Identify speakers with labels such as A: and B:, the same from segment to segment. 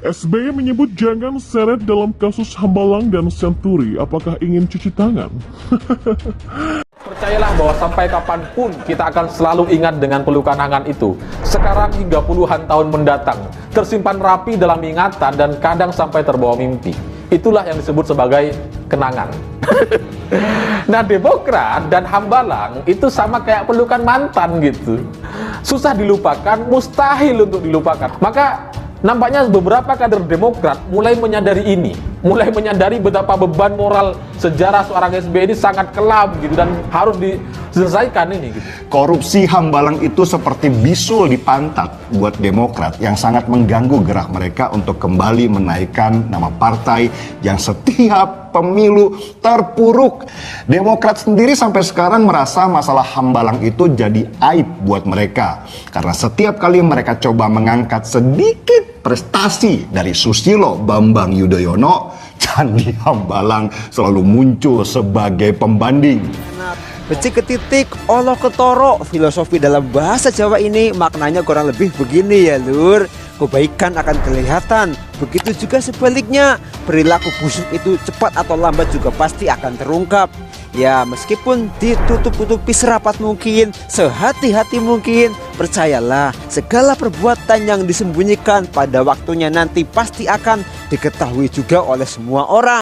A: SBY menyebut jangan seret dalam kasus Hambalang dan Senturi, apakah ingin cuci tangan?
B: Percayalah bahwa sampai kapanpun kita akan selalu ingat dengan pelukan hangat itu. Sekarang hingga puluhan tahun mendatang, tersimpan rapi dalam ingatan dan kadang sampai terbawa mimpi. Itulah yang disebut sebagai kenangan. Nah, Demokrat dan Hambalang itu sama kayak pelukan mantan gitu. Susah dilupakan, mustahil untuk dilupakan. Maka nampaknya beberapa kader Demokrat mulai menyadari ini, mulai menyadari betapa beban moral sejarah seorang SBY ini sangat kelam gitu dan harus diselesaikan ini gitu.
C: Korupsi Hambalang itu seperti bisul di pantat buat Demokrat yang sangat mengganggu gerak mereka untuk kembali menaikkan nama partai yang setiap pemilu terpuruk. Demokrat sendiri sampai sekarang merasa masalah Hambalang itu jadi aib buat mereka karena setiap kali mereka coba mengangkat sedikit prestasi dari Susilo Bambang Yudhoyono, Candi Hambalang selalu muncul sebagai pembanding.
D: Becik ke titik, olo ke toro. Filosofi dalam bahasa Jawa ini maknanya kurang lebih begini ya lur. Kebaikan akan kelihatan, begitu juga sebaliknya. Perilaku busuk itu cepat atau lambat juga pasti akan terungkap. Ya meskipun ditutup-tutupi serapat mungkin, sehati-hati mungkin, percayalah segala perbuatan yang disembunyikan pada waktunya nanti pasti akan diketahui juga oleh semua orang.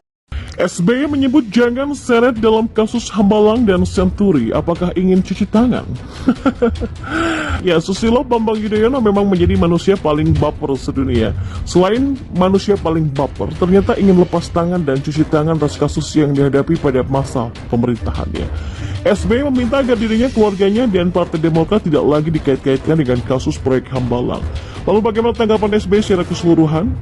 A: SBY menyebut jangan seret dalam kasus Hambalang dan Senturi, apakah ingin cuci tangan? Ya, Susilo Bambang Yudhoyono memang menjadi manusia paling baper sedunia. Selain manusia paling baper, ternyata ingin lepas tangan dan cuci tangan atas kasus yang dihadapi pada masa pemerintahannya. SBY meminta agar dirinya, keluarganya, dan Partai Demokrat tidak lagi dikait-kaitkan dengan kasus proyek Hambalang. Lalu bagaimana tanggapan SBY secara keseluruhan?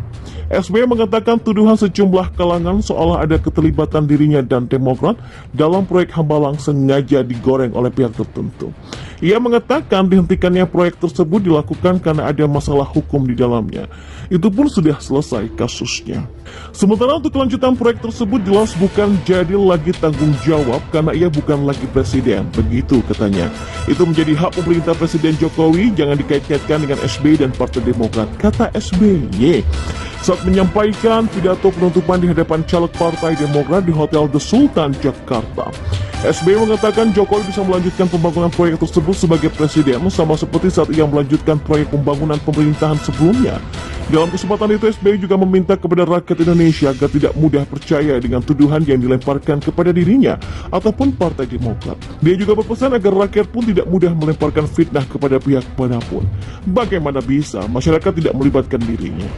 A: SBY mengatakan tuduhan sejumlah kalangan seolah ada keterlibatan dirinya dan Demokrat dalam proyek Hambalang sengaja digoreng oleh pihak tertentu. Ia mengatakan dihentikannya proyek tersebut dilakukan karena ada masalah hukum di dalamnya. Itu pun sudah selesai kasusnya. Sementara untuk kelanjutan proyek tersebut jelas bukan jadi lagi tanggung jawab karena ia bukan lagi presiden, begitu katanya. Itu menjadi hak pemerintah Presiden Jokowi, jangan dikait-kaitkan dengan SBY dan Partai Demokrat, kata SBY saat menyampaikan pidato penutupan di hadapan caleg Partai Demokrat di Hotel The Sultan, Jakarta. SBY mengatakan Jokowi bisa melanjutkan pembangunan proyek tersebut sebagai presiden sama seperti saat ia melanjutkan proyek pembangunan pemerintahan sebelumnya. Dalam kesempatan itu SBY juga meminta kepada rakyat Indonesia agar tidak mudah percaya dengan tuduhan yang dilemparkan kepada dirinya ataupun Partai Demokrat. Dia juga berpesan agar rakyat pun tidak mudah melemparkan fitnah kepada pihak manapun. Bagaimana bisa masyarakat tidak melibatkan dirinya?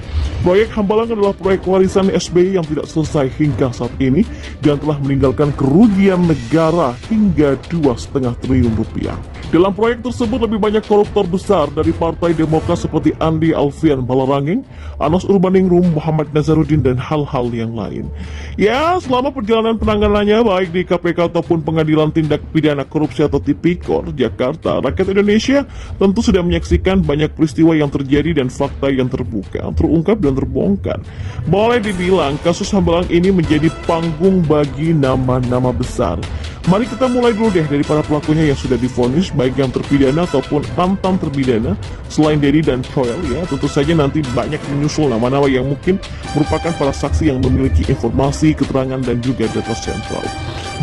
A: Proyek Hambalang adalah proyek warisan SBY yang tidak selesai hingga saat ini dan telah meninggalkan kerugian negara hingga 2,5 triliun rupiah. Dalam proyek tersebut lebih banyak koruptor besar dari Partai Demokrat seperti Andi Alfian Balarangeng, Anas Urbaningrum, Muhammad Nazarudin, dan hal-hal yang lain. Ya, selama perjalanan penanganannya baik di KPK ataupun Pengadilan Tindak Pidana Korupsi atau Tipikor Jakarta, rakyat Indonesia tentu sudah menyaksikan banyak peristiwa yang terjadi dan fakta yang terbuka, terungkap dan terbongkar. Boleh dibilang kasus Hambalang ini menjadi panggung bagi nama-nama besar. Mari kita mulai dulu deh dari para pelakunya yang sudah divonis, baik yang terpidana ataupun mantan terpidana. Selain Dedi dan Choel ya, tentu saja nanti banyak menyusul nama-nama yang mungkin merupakan para saksi yang memiliki informasi, keterangan, dan juga data sentral.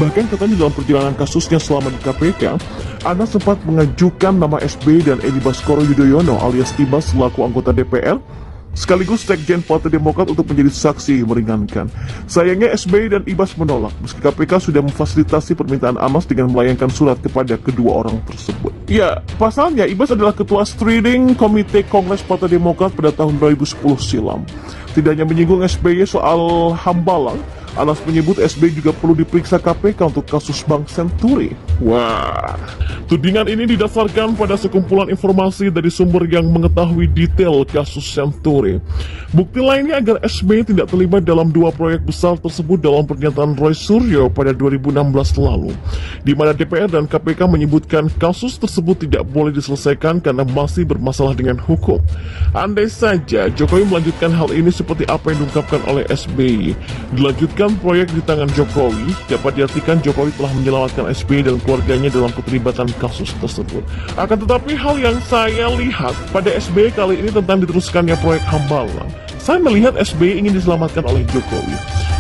A: Bahkan katanya dalam perjalanan kasusnya selama di KPK, Anda sempat mengajukan nama SBY dan Edi Baskoro Yudhoyono alias Ibas selaku anggota DPR, sekaligus Sekjen Partai Demokrat untuk menjadi saksi meringankan. Sayangnya SBY dan Ibas menolak, meski KPK sudah memfasilitasi permintaan Anas dengan melayangkan surat kepada kedua orang tersebut. Ya, pasalnya Ibas adalah Ketua Steering Komite Kongres Partai Demokrat pada tahun 2010 silam. Tidak hanya menyinggung SBY soal Hambalang, Anas menyebut SBY juga perlu diperiksa KPK untuk kasus Bank Senturi. Wah, tudingan ini didasarkan pada sekumpulan informasi dari sumber yang mengetahui detail kasus Senturi. Bukti lainnya agar SBY tidak terlibat dalam dua proyek besar tersebut dalam pernyataan Roy Suryo pada 2016 lalu, di mana DPR dan KPK menyebutkan kasus tersebut tidak boleh diselesaikan karena masih bermasalah dengan hukum. Andai saja Jokowi melanjutkan hal ini seperti apa yang diungkapkan oleh SBY, dilanjutkan proyek di tangan Jokowi, dapat diartikan Jokowi telah menyelamatkan SBY dan keluarganya dalam keterlibatan kasus tersebut. Akan tetapi hal yang saya lihat pada SBY kali ini tentang diteruskannya proyek Hambalang. Saya melihat SBY ingin diselamatkan oleh Jokowi.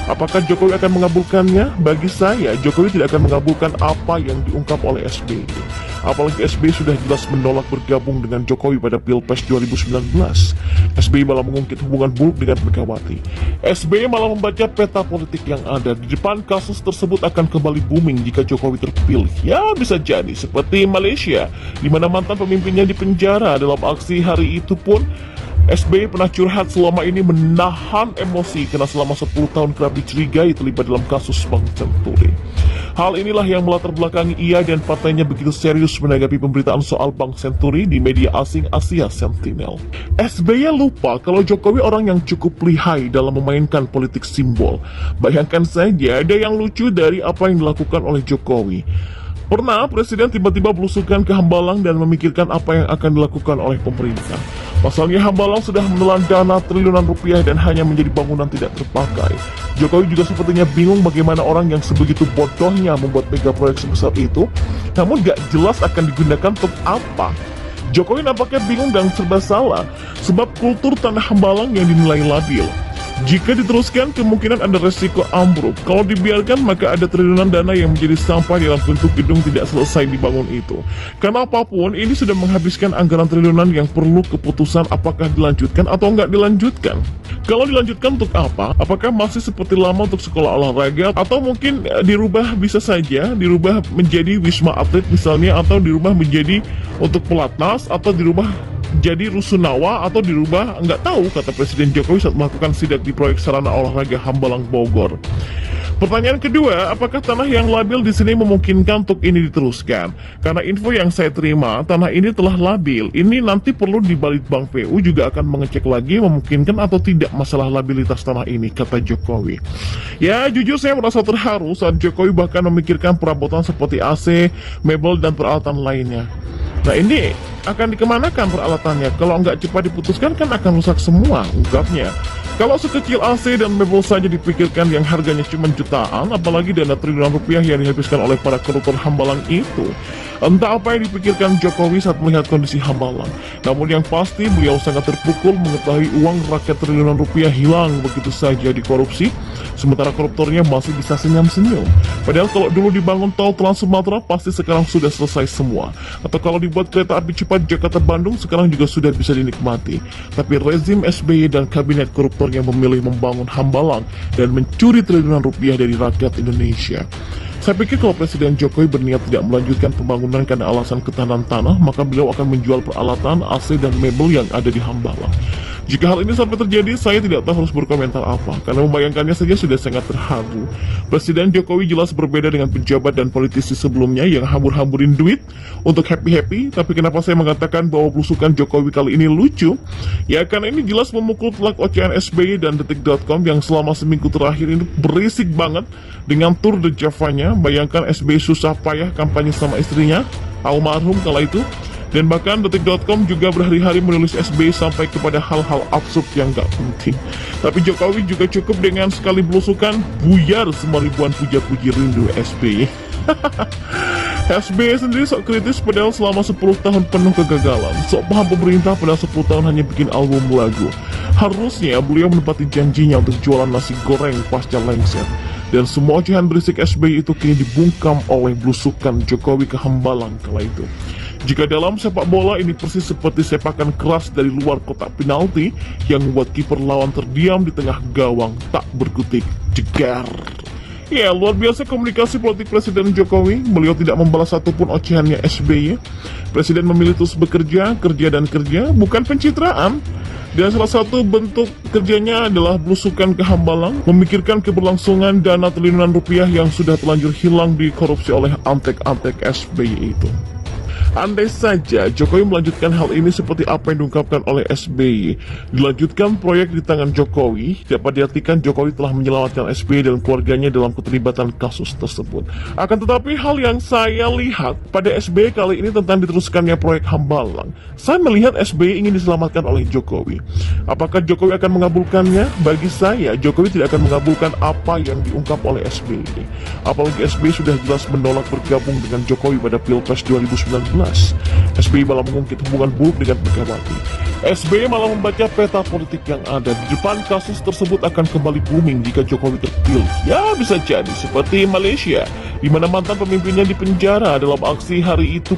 A: Apakah Jokowi akan mengabulkannya? Bagi saya, Jokowi tidak akan mengabulkan apa yang diungkap oleh SBY. Apalagi SBY sudah jelas menolak bergabung dengan Jokowi pada Pilpres 2019. SBY malah mengungkit hubungan buruk dengan Megawati. SBY malah membaca peta politik yang ada. Di depan kasus tersebut akan kembali booming jika Jokowi terpilih. Ya, bisa jadi seperti Malaysia, di mana mantan pemimpinnya dipenjara. Dalam aksi hari itu pun SBY pernah curhat selama ini menahan emosi karena selama 10 tahun kerap dicurigai terlibat dalam kasus Bank Senturi. Hal inilah yang melatar belakangi ia dan partainya begitu serius menanggapi pemberitaan soal Bank Senturi di media asing Asia Sentinel. SBY lupa kalau Jokowi orang yang cukup lihai dalam memainkan politik simbol. Bayangkan saja ada yang lucu dari apa yang dilakukan oleh Jokowi. Pernah Presiden tiba-tiba belusukan ke Hambalang dan memikirkan apa yang akan dilakukan oleh pemerintah. Pasalnya Hambalang sudah menelan dana triliunan rupiah dan hanya menjadi bangunan tidak terpakai. Jokowi juga sepertinya bingung bagaimana orang yang sebegitu bodohnya membuat mega proyek sebesar itu, namun gak jelas akan digunakan untuk apa. Jokowi nampaknya bingung dan serba salah, sebab kultur tanah Hambalang yang dinilai labil. Jika diteruskan, kemungkinan ada resiko ambruk. Kalau dibiarkan, maka ada triliunan dana yang menjadi sampah dalam bentuk gedung tidak selesai dibangun itu. Karena apapun, ini sudah menghabiskan anggaran triliunan yang perlu keputusan apakah dilanjutkan atau nggak dilanjutkan. Kalau dilanjutkan untuk apa? Apakah masih seperti lama untuk sekolah olahraga? Atau mungkin dirubah, bisa saja dirubah menjadi Wisma Atlet misalnya, atau dirubah menjadi untuk pelatnas, atau dirubah jadi rusunawa, atau dirubah, nggak tahu, kata Presiden Jokowi saat melakukan sidak di proyek sarana olahraga Hambalang Bogor. Pertanyaan kedua, apakah tanah yang labil di sini memungkinkan untuk ini diteruskan? Karena info yang saya terima, tanah ini telah labil. Ini nanti perlu di Balitbank PU juga akan mengecek lagi memungkinkan atau tidak masalah labilitas tanah ini, kata Jokowi. Ya, jujur saya merasa terharu saat Jokowi bahkan memikirkan perabotan seperti AC, mebel, dan peralatan lainnya. Nah, ini akan dikemanakan peralatannya? Kalau nggak cepat diputuskan kan akan rusak semua, ungkapnya. Kalau sekecil AC dan mebel saja dipikirkan yang harganya cuma jutaan, apalagi dana triliunan rupiah yang dihabiskan oleh para koruptor Hambalang itu. Entah apa yang dipikirkan Jokowi saat melihat kondisi Hambalang. Namun yang pasti beliau sangat terpukul mengetahui uang rakyat triliunan rupiah hilang begitu saja dikorupsi, sementara koruptornya masih bisa senyum-senyum. Padahal kalau dulu dibangun tol Trans Sumatera pasti sekarang sudah selesai semua. Atau kalau dibuat kereta api cepat Jakarta-Bandung sekarang juga sudah bisa dinikmati. Tapi rezim SBY dan kabinet koruptor yang memilih membangun Hambalang dan mencuri triliunan rupiah dari rakyat Indonesia. Saya pikir kalau Presiden Jokowi berniat tidak melanjutkan pembangunan karena alasan ketahanan tanah, maka beliau akan menjual peralatan, AC, dan mebel yang ada di Hambalang. Jika hal ini sampai terjadi, saya tidak tahu harus berkomentar apa, karena membayangkannya saja sudah sangat terharu. Presiden Jokowi jelas berbeda dengan pejabat dan politisi sebelumnya yang hambur-hamburin duit untuk happy-happy, tapi kenapa saya mengatakan bahwa belusukan Jokowi kali ini lucu? Ya, karena ini jelas memukul telak ocehan SBY dan Detik.com yang selama seminggu terakhir ini berisik banget dengan Tour de Javanya. Bayangkan SBY susah payah kampanye sama istrinya, almarhum kala itu. Dan bahkan Detik.com juga berhari-hari menulis SBY sampai kepada hal-hal absurd yang gak penting. Tapi Jokowi juga cukup dengan sekali belusukan, buyar semua ribuan puja-puji rindu SBY. SBY sendiri sok kritis padahal selama 10 tahun penuh kegagalan. Sok paham pemerintah padahal 10 tahun hanya bikin album lagu. Harusnya beliau menepati janjinya untuk jualan nasi goreng pasca lengser. Dan semua ocehan berisik SBY itu kini dibungkam oleh belusukan Jokowi ke Hambalang kala itu. Jika dalam sepak bola ini persis seperti sepakan keras dari luar kotak penalti yang membuat kiper lawan terdiam di tengah gawang tak berkutik, jegar. Ya, luar biasa komunikasi politik Presiden Jokowi. Beliau tidak membalas satupun ocehannya SBY. Presiden memilih terus bekerja, kerja dan kerja, bukan pencitraan. Dan salah satu bentuk kerjanya adalah belusukan ke Hambalang, memikirkan keberlangsungan dana triliunan rupiah yang sudah terlanjur hilang dikorupsi oleh antek-antek SBY itu. Andai saja Jokowi melanjutkan hal ini seperti apa yang diungkapkan oleh SBY, dilanjutkan proyek di tangan Jokowi, dapat diartikan Jokowi telah menyelamatkan SBY dan keluarganya dalam keterlibatan kasus tersebut. Akan tetapi hal yang saya lihat pada SBY kali ini tentang diteruskannya proyek Hambalang, saya melihat SBY ingin diselamatkan oleh Jokowi. Apakah Jokowi akan mengabulkannya? Bagi saya, Jokowi tidak akan mengabulkan apa yang diungkap oleh SBY. Apalagi SBY sudah jelas menolak bergabung dengan Jokowi pada Pilpres 2019. panas. SBY malah mengungkit hubungan buruk dengan Megawati. SBY malah membaca peta politik yang ada. Di depan kasus tersebut akan kembali booming jika Jokowi terpilih. Ya, bisa jadi seperti Malaysia, di mana mantan pemimpinnya dipenjara dalam aksi hari itu.